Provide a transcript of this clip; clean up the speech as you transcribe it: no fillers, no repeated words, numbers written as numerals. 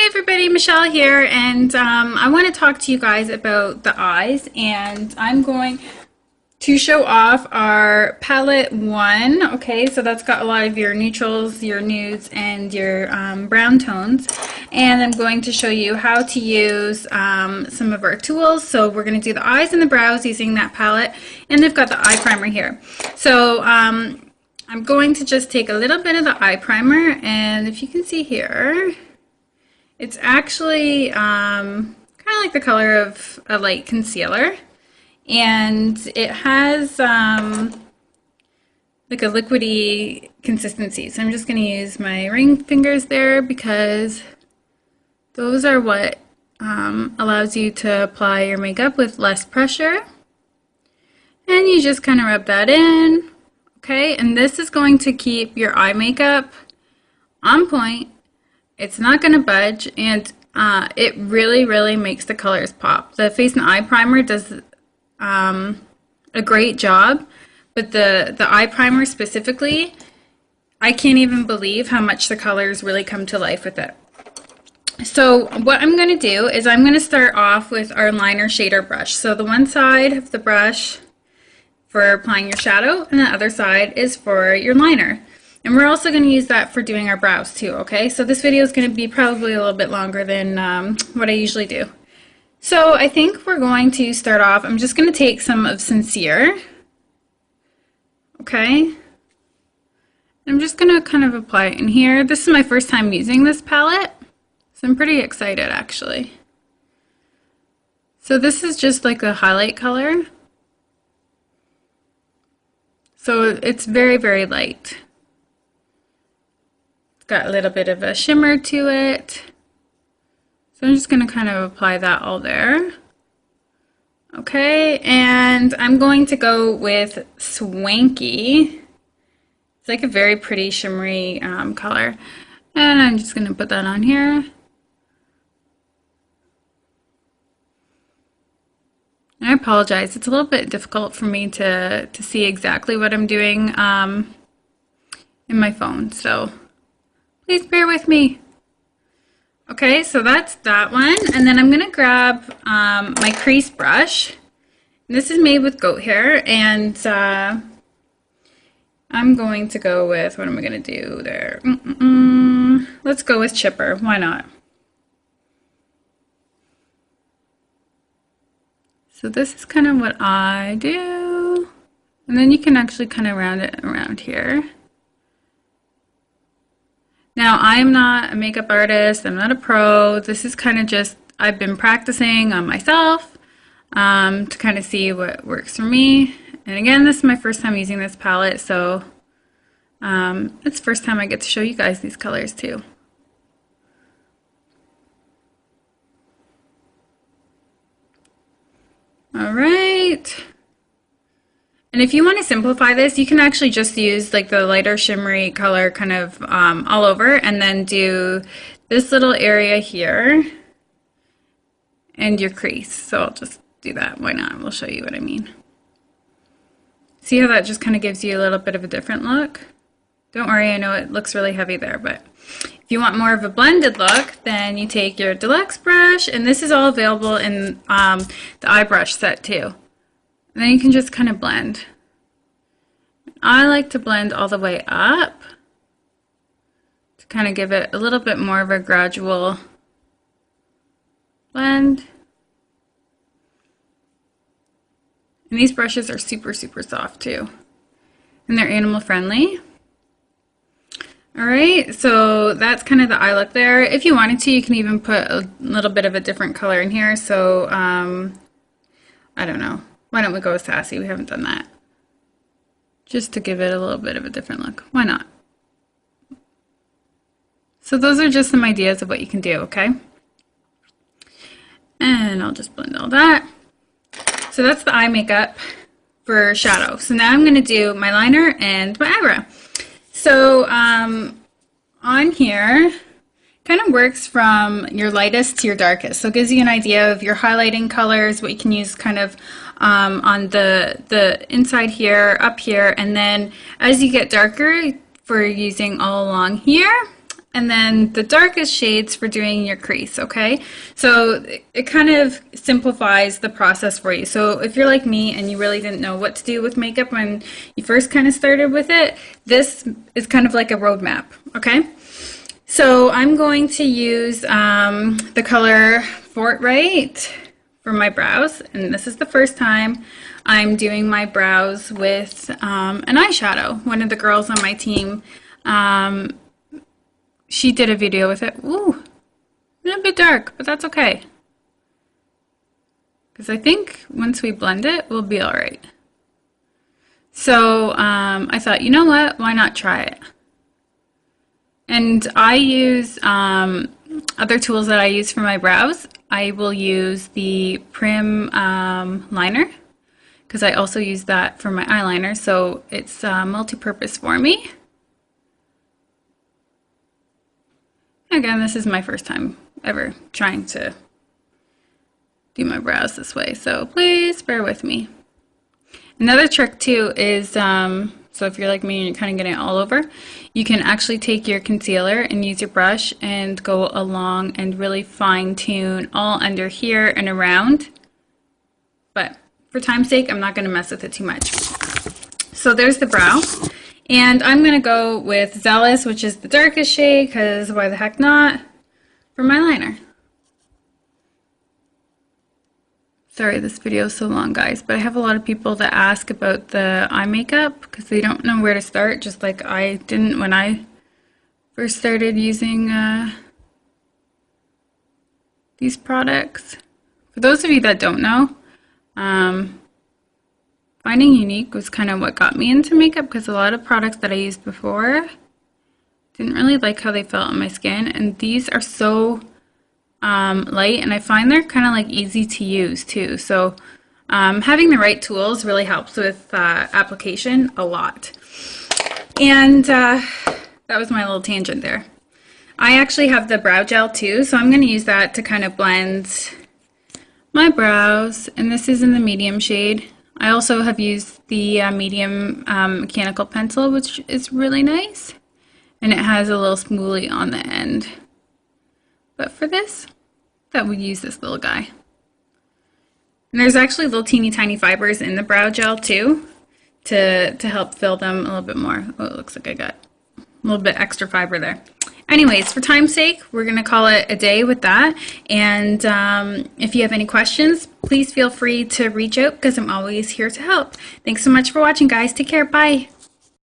everybody, Michelle here, and I want to talk to you guys about the eyes, and I'm going to show off our palette 1. Okay, so that's got a lot of your neutrals, your nudes, and your brown tones, and I'm going to show you how to use some of our tools. So we're going to do the eyes and the brows using that palette, and they've got the eye primer here. So I'm going to just take a little bit of the eye primer, and if you can see here, it's actually kind of like the color of a light concealer, and it has like a liquidy consistency. So I'm just going to use my ring fingers there because those are what allows you to apply your makeup with less pressure. And you just kind of rub that in. Okay, and this is going to keep your eye makeup on point. It's not going to budge, and it really makes the colors pop. The face and eye primer does a great job, but the eye primer specifically, I can't even believe how much the colors really come to life with it. So what I'm going to do is I'm going to start off with our liner shader brush. So the one side of the brush for applying your shadow, and the other side is for your liner. And we're also going to use that for doing our brows too, okay? So this video is going to be probably a little bit longer than what I usually do. So I think we're going to start off, I'm just going to take some of Sincere, okay? I'm just going to kind of apply it in here. This is my first time using this palette, so I'm pretty excited actually. So this is just like a highlight color. So it's very light. Got a little bit of a shimmer to it. So I'm just going to kind of apply that all there. Okay, and I'm going to go with Swanky. It's like a very pretty shimmery color. And I'm just going to put that on here. And I apologize, it's a little bit difficult for me to see exactly what I'm doing in my phone, so please bear with me. Okay, so that's that one. And then I'm going to grab my crease brush. And this is made with goat hair. And I'm going to go with, what am I going to do there? Let's go with chipper. Why not? So this is kind of what I do. And then you can actually kind of round it around here. Now, I'm not a makeup artist, I'm not a pro. This is kind of just, I've been practicing on myself to kind of see what works for me. And again, this is my first time using this palette, so it's the first time I get to show you guys these colors too. All right. And if you want to simplify this, you can actually just use like the lighter shimmery color kind of all over, and then do this little area here and your crease. So I'll just do that. Why not? We'll show you what I mean. See how that just kind of gives you a little bit of a different look? Don't worry, I know it looks really heavy there, but if you want more of a blended look, then you take your Deluxe brush, and this is all available in the eye brush set too. And then you can just kind of blend. I like to blend all the way up to kind of give it a little bit more of a gradual blend. And these brushes are super soft too. And they're animal friendly. Alright, so that's kind of the eye look there. If you wanted to, you can even put a little bit of a different color in here. So, I don't know. Why don't we go with Sassy? We haven't done that. Just to give it a little bit of a different look. Why not? So those are just some ideas of what you can do, okay? And I'll just blend all that. So that's the eye makeup for shadow. So now I'm going to do my liner and my eyebrow. So on here, kind of works from your lightest to your darkest. So it gives you an idea of your highlighting colors, what you can use kind of on the inside here, up here, and then as you get darker for using all along here, and then the darkest shades for doing your crease, okay? So it kind of simplifies the process for you. So if you're like me and you really didn't know what to do with makeup when you first kind of started with it, this is kind of like a roadmap, okay? So I'm going to use the color Fortright for my brows, and this is the first time I'm doing my brows with an eyeshadow. One of the girls on my team, she did a video with it. Ooh, a little bit dark, but that's okay. Because I think once we blend it, we'll be all right. So I thought, you know what? Why not try it? And I use other tools that I use for my brows. I will use the Prim liner, because I also use that for my eyeliner. So it's multi-purpose for me. Again, this is my first time ever trying to do my brows this way, so please bear with me. Another trick too is, so if you're like me and you're kind of getting it all over, you can actually take your concealer and use your brush and go along and really fine tune all under here and around. But for time's sake, I'm not going to mess with it too much. So there's the brow. And I'm going to go with Zealous, which is the darkest shade, because why the heck not, for my liner. Sorry this video is so long, guys, but I have a lot of people that ask about the eye makeup because they don't know where to start, just like I didn't when I first started using these products. For those of you that don't know, finding unique was kind of what got me into makeup, because a lot of products that I used before didn't really like how they felt on my skin, and these are so light, and I find they're kind of like easy to use too. So having the right tools really helps with application a lot. And that was my little tangent there. I actually have the brow gel too, so I'm going to use that to kind of blend my brows, and this is in the medium shade. I also have used the medium mechanical pencil, which is really nice, and it has a little spoolie on the end. But for this, that would use this little guy. And there's actually little teeny tiny fibers in the brow gel too, to help fill them a little bit more. Oh, it looks like I got a little bit extra fiber there. Anyways, for time's sake, we're going to call it a day with that. And if you have any questions, please feel free to reach out, because I'm always here to help. Thanks so much for watching, guys. Take care. Bye.